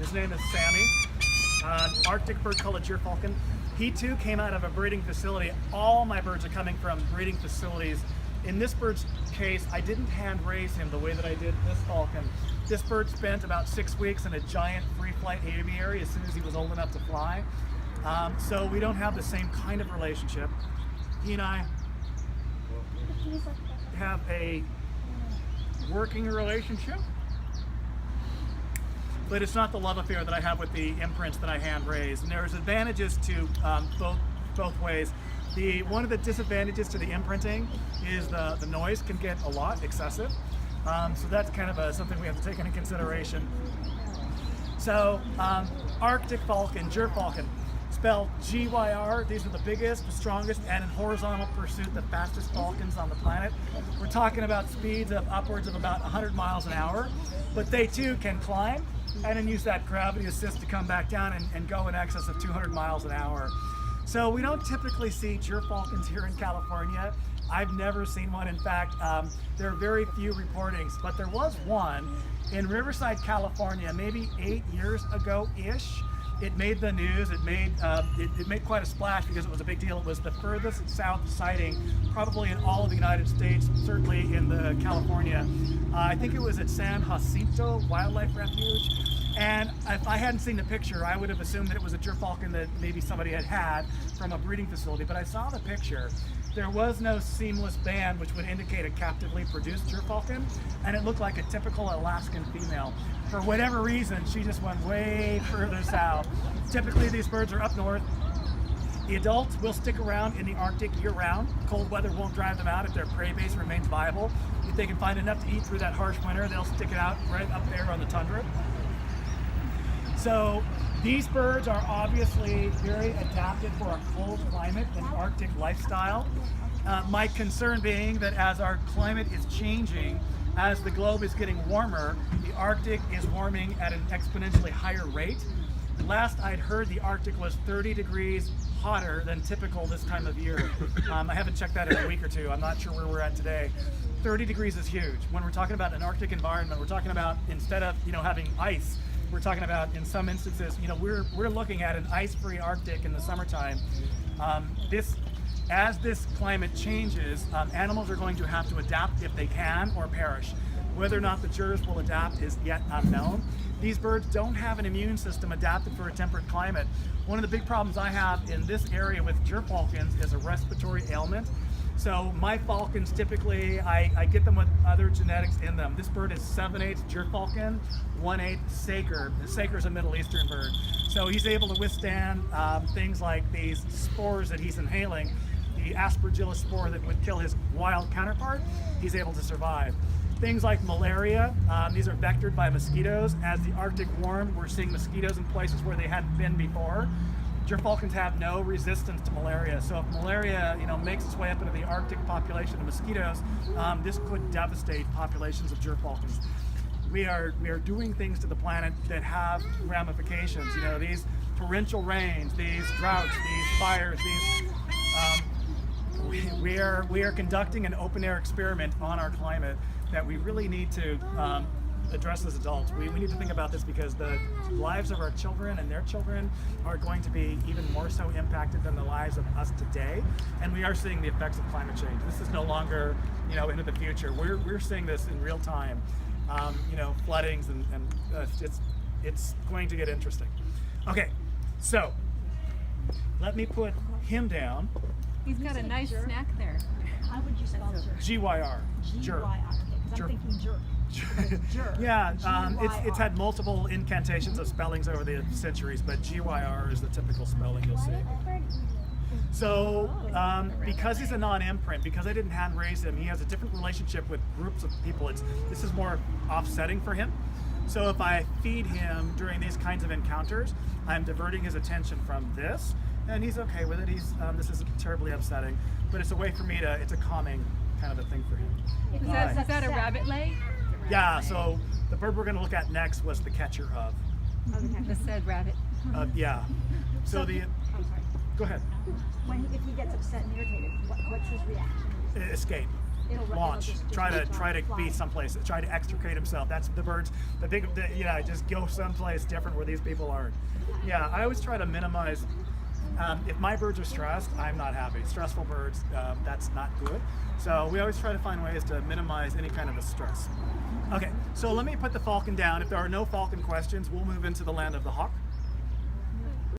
His name is Sammy, an Arctic bird called a Gyrfalcon. He too came out of a breeding facility. All my birds are coming from breeding facilities. In this bird's case, I didn't hand raise him the way that I did this falcon. This bird spent about 6 weeks in a giant free flight aviary as soon as he was old enough to fly. So we don't have the same kind of relationship. He and I have a working relationship, but it's not the love affair that I have with the imprints that I hand raise. And there's advantages to both ways. One of the disadvantages to the imprinting is the noise can get a lot excessive. So that's kind of something we have to take into consideration. So Arctic falcon, Gyrfalcon, spelled G-Y-R. These are the biggest, the strongest, and in horizontal pursuit, the fastest falcons on the planet. We're talking about speeds of upwards of about 100 miles an hour, but they too can climb and then use that gravity assist to come back down and go in excess of 200 miles an hour. So we don't typically see Gyrfalcons here in California. I've never seen one. In fact, there are very few reportings, but there was one in Riverside, California, maybe 8 years ago-ish. It made the news. It made quite a splash because it was a big deal. It was the furthest south sighting, probably in all of the United States, certainly in the California. I think it was at San Jacinto Wildlife Refuge. And if I hadn't seen the picture, I would have assumed that it was a Gyrfalcon that maybe somebody had from a breeding facility. But I saw the picture. There was no seamless band, which would indicate a captively produced Gyrfalcon, and it looked like a typical Alaskan female. For whatever reason, she just went way further south. Typically, these birds are up north. The adults will stick around in the Arctic year-round. Cold weather won't drive them out if their prey base remains viable. If they can find enough to eat through that harsh winter, they'll stick it out right up there on the tundra. So these birds are obviously very adapted for a cold climate and Arctic lifestyle. My concern being that as our climate is changing, as the globe is getting warmer, the Arctic is warming at an exponentially higher rate. Last I'd heard, the Arctic was 30 degrees hotter than typical this time of year. I haven't checked that in a week or two. I'm not sure where we're at today. 30 degrees is huge. When we're talking about an Arctic environment, we're talking about, instead of having ice, we're talking about, in some instances, we're looking at an ice-free Arctic in the summertime. As this climate changes, animals are going to have to adapt if they can or perish. Whether or not the Gyrs will adapt is yet unknown. These birds don't have an immune system adapted for a temperate climate. One of the big problems I have in this area with Gyrfalcons is a respiratory ailment. So my falcons, typically, I get them with other genetics in them. This bird is 7/8 Gyrfalcon, 1/8 Saker. The Saker is a Middle Eastern bird. So he's able to withstand things like these spores that he's inhaling. The Aspergillus spore that would kill his wild counterpart, he's able to survive. Things like malaria, these are vectored by mosquitoes. As the Arctic warmed, we're seeing mosquitoes in places where they hadn't been before. Gyrfalcons have no resistance to malaria, so if malaria, makes its way up into the Arctic population of mosquitoes, this could devastate populations of Gyrfalcons. We are doing things to the planet that have ramifications. These torrential rains, these droughts, these fires, we are conducting an open air experiment on our climate that we really need to address as adults. We need to think about this because the lives of our children and their children are going to be even more so impacted than the lives of us today. And we are seeing the effects of climate change. This is no longer, into the future. We're seeing this in real time. Floodings and it's going to get interesting. Okay, so let me put him down. He's got a nice snack there. How would you spell jerk? G-Y-R. G-Y-R. Because I'm thinking jerk. Jerk. Yeah, it's had multiple incantations of spellings over the centuries, but G-Y-R is the typical spelling you'll see. So, because he's a non-imprint, because I didn't hand raise him, he has a different relationship with groups of people. This is more offsetting for him. So if I feed him during these kinds of encounters, I'm diverting his attention from this, and he's okay with it. This isn't terribly upsetting, but it's a way for me to, it's a calming kind of a thing for him. Is that a rabbit leg? Yeah, so the bird we're going to look at next was the catcher of. The said rabbit. Yeah. So the, I'm sorry. go ahead. If he gets upset and irritated, what's his reaction? Escape. launch, just try to fly. be someplace, try to extricate himself. That's the birds, just go someplace different where these people aren't. Yeah, I always try to minimize. If my birds are stressed, I'm not happy. Stressful birds, that's not good. So we always try to find ways to minimize any kind of a stress. Okay, so let me put the falcon down. If there are no falcon questions, we'll move into the land of the hawk.